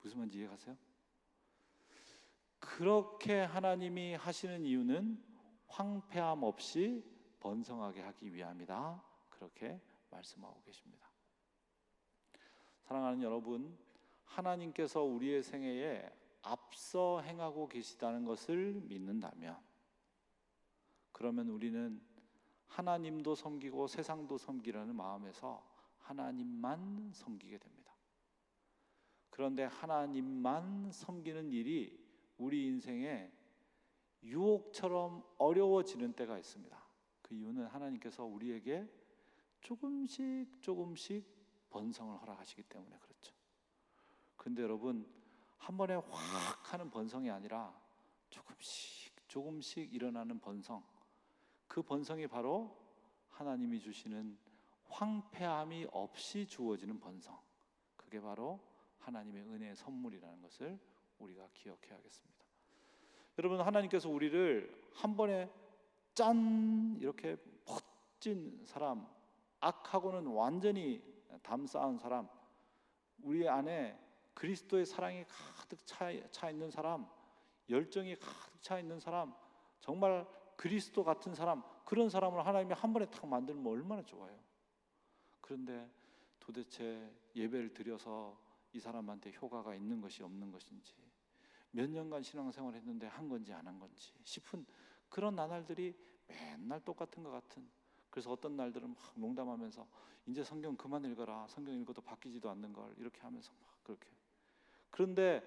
무슨 말인지 이해가세요? 그렇게 하나님이 하시는 이유는 황폐함 없이 번성하게 하기 위함이다. 그렇게 말씀하고 계십니다. 사랑하는 여러분, 하나님께서 우리의 생애에 앞서 행하고 계시다는 것을 믿는다면 그러면 우리는 하나님도 섬기고 세상도 섬기라는 마음에서 하나님만 섬기게 됩니다. 그런데 하나님만 섬기는 일이 우리 인생에 유혹처럼 어려워지는 때가 있습니다. 그 이유는 하나님께서 우리에게 조금씩 번성을 허락하시기 때문에 그렇죠. 그런데 여러분 한 번에 확 하는 번성이 아니라 조금씩 일어나는 번성, 그 번성이 바로 하나님이 주시는 황폐함이 없이 주어지는 번성, 그게 바로 하나님의 은혜의 선물이라는 것을 우리가 기억해야겠습니다. 여러분 하나님께서 우리를 한 번에 짠 이렇게 멋진 사람, 악하고는 완전히 담쌓은 사람, 우리 안에 그리스도의 사랑이 가득 차 있는 사람, 열정이 가득 차 있는 사람, 정말 그리스도 같은 사람, 그런 사람을 하나님이 한 번에 탁 만들면 얼마나 좋아요. 그런데 도대체 예배를 드려서 이 사람한테 효과가 있는 것이 없는 것인지, 몇 년간 신앙생활을 했는데 한 건지 안 한 건지 싶은 그런 나날들이 맨날 똑같은 것 같은. 그래서 어떤 날들은 막 농담하면서 이제 성경 그만 읽어라, 성경 읽어도 바뀌지도 않는 걸, 이렇게 하면서 막 그렇게. 그런데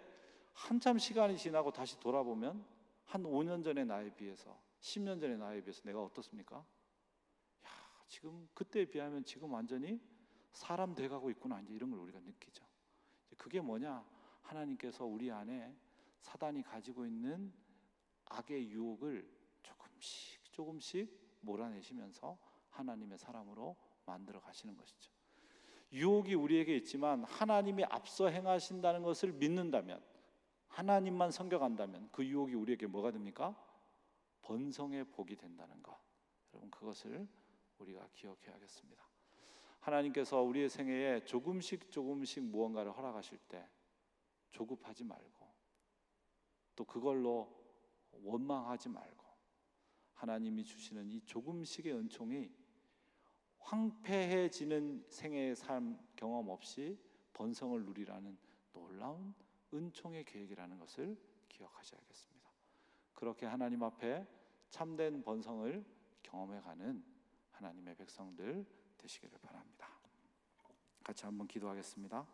한참 시간이 지나고 다시 돌아보면 한 5년 전의 나에 비해서, 10년 전의 나에 비해서 내가 어떻습니까? 야, 지금 그때에 비하면 지금 완전히 사람 돼가고 있구나, 이제 이런 걸 우리가 느끼죠. 그게 뭐냐? 하나님께서 우리 안에 사단이 가지고 있는 악의 유혹을 조금씩 몰아내시면서 하나님의 사람으로 만들어 가시는 것이죠. 유혹이 우리에게 있지만 하나님이 앞서 행하신다는 것을 믿는다면, 하나님만 섬겨간다면 그 유혹이 우리에게 뭐가 됩니까? 번성의 복이 된다는 것. 여러분, 그것을 우리가 기억해야겠습니다. 하나님께서 우리의 생애에 조금씩 무언가를 허락하실 때 조급하지 말고, 또 그걸로 원망하지 말고, 하나님이 주시는 이 조금씩의 은총이 황폐해지는 생애의 삶 경험 없이 번성을 누리라는 놀라운 은총의 계획이라는 것을 기억하셔야겠습니다. 그렇게 하나님 앞에 참된 번성을 경험해가는 하나님의 백성들 되시기를 바랍니다. 같이 한번 기도하겠습니다.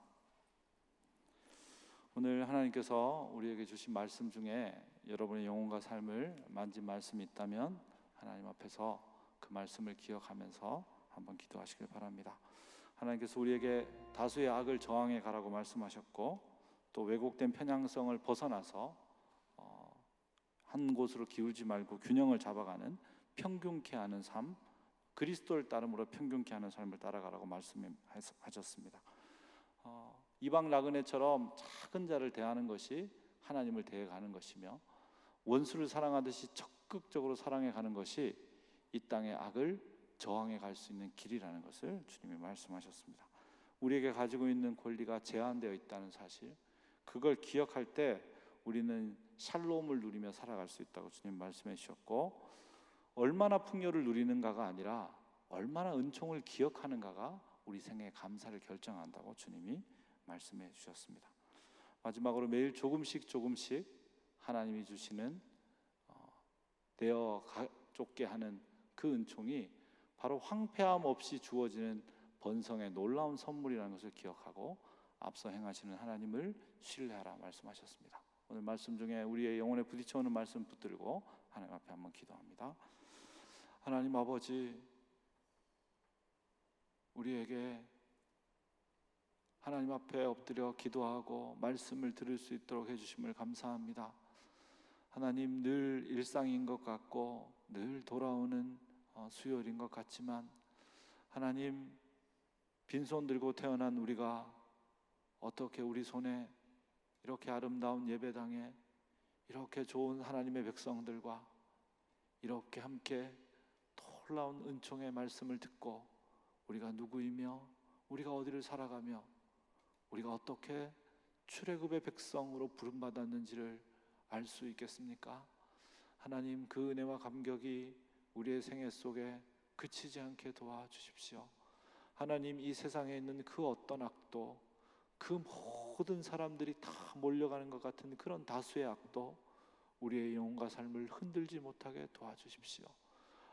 오늘 하나님께서 우리에게 주신 말씀 중에 여러분의 영혼과 삶을 만진 말씀이 있다면 하나님 앞에서 그 말씀을 기억하면서 한번 기도하시길 바랍니다. 하나님께서 우리에게 다수의 악을 저항해 가라고 말씀하셨고, 또 왜곡된 편향성을 벗어나서 한 곳으로 기울지 말고 균형을 잡아가는 평균케 하는 삶, 그리스도를 따름으로 평균케 하는 삶을 따라가라고 말씀하셨습니다. 이방 나그네처럼 작은 자를 대하는 것이 하나님을 대해가는 것이며, 원수를 사랑하듯이 적극적으로 사랑해가는 것이 이 땅의 악을 저항해 갈 수 있는 길이라는 것을 주님이 말씀하셨습니다. 우리에게 가지고 있는 권리가 제한되어 있다는 사실, 그걸 기억할 때 우리는 샬롬을 누리며 살아갈 수 있다고 주님 말씀해 주셨고, 얼마나 풍요를 누리는가가 아니라 얼마나 은총을 기억하는가가 우리 생애의 감사를 결정한다고 주님이 말씀해 주셨습니다. 마지막으로 매일 조금씩 하나님이 주시는 내어 쫓게 하는 그 은총이 바로 황폐함 없이 주어지는 번성의 놀라운 선물이라는 것을 기억하고 앞서 행하시는 하나님을 신뢰하라 말씀하셨습니다. 오늘 말씀 중에 우리의 영혼에 부딪혀오는 말씀 붙들고 하나님 앞에 한번 기도합니다. 하나님 아버지, 우리에게 하나님 앞에 엎드려 기도하고 말씀을 들을 수 있도록 해주심을 감사합니다. 하나님, 늘 일상인 것 같고 늘 돌아오는 수요일인 것 같지만, 하나님, 빈손 들고 태어난 우리가 어떻게 우리 손에 이렇게 아름다운 예배당에 이렇게 좋은 하나님의 백성들과 이렇게 함께 놀라운 은총의 말씀을 듣고 우리가 누구이며 우리가 어디를 살아가며 우리가 어떻게 출애굽의 백성으로 부름받았는지를 알 수 있겠습니까? 하나님, 그 은혜와 감격이 우리의 생애 속에 그치지 않게 도와주십시오. 하나님, 이 세상에 있는 그 어떤 악도, 그 모든 사람들이 다 몰려가는 것 같은 그런 다수의 악도 우리의 영혼과 삶을 흔들지 못하게 도와주십시오.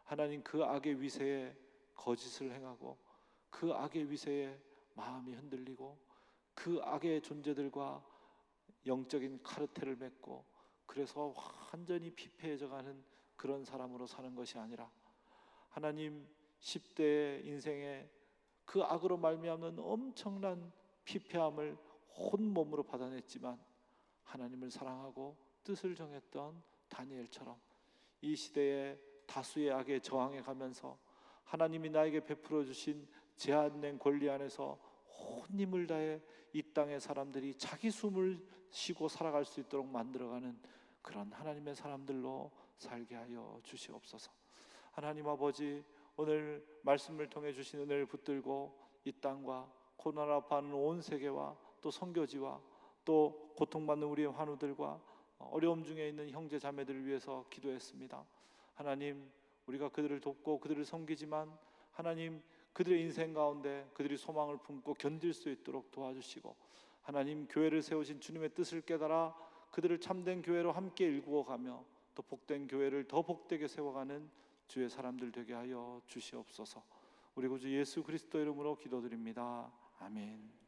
하나님, 그 악의 위세에 거짓을 행하고 그 악의 위세에 마음이 흔들리고 그 악의 존재들과 영적인 카르텔을 맺고 그래서 완전히 피폐해져가는 그런 사람으로 사는 것이 아니라, 하나님, 10대의 인생에 그 악으로 말미암는 엄청난 피폐함을 온몸으로 받아냈지만 하나님을 사랑하고 뜻을 정했던 다니엘처럼 이 시대의 다수의 악에 저항해 가면서 하나님이 나에게 베풀어 주신 제한된 권리 안에서 온 힘을 다해 이 땅의 사람들이 자기 숨을 쉬고 살아갈 수 있도록 만들어가는 그런 하나님의 사람들로 살게 하여 주시옵소서. 하나님 아버지, 오늘 말씀을 통해 주신 은혜를 붙들고 이 땅과 코로나로 아파하는 온 세계와 또 선교지와 또 고통받는 우리의 환우들과 어려움 중에 있는 형제 자매들을 위해서 기도했습니다. 하나님, 우리가 그들을 돕고 그들을 섬기지만 하나님, 그들의 인생 가운데 그들이 소망을 품고 견딜 수 있도록 도와주시고, 하나님, 교회를 세우신 주님의 뜻을 깨달아 그들을 참된 교회로 함께 일구어가며 또 복된 교회를 더 복되게 세워가는 주의 사람들 되게 하여 주시옵소서. 우리 구주 예수 그리스도 이름으로 기도드립니다. 아멘.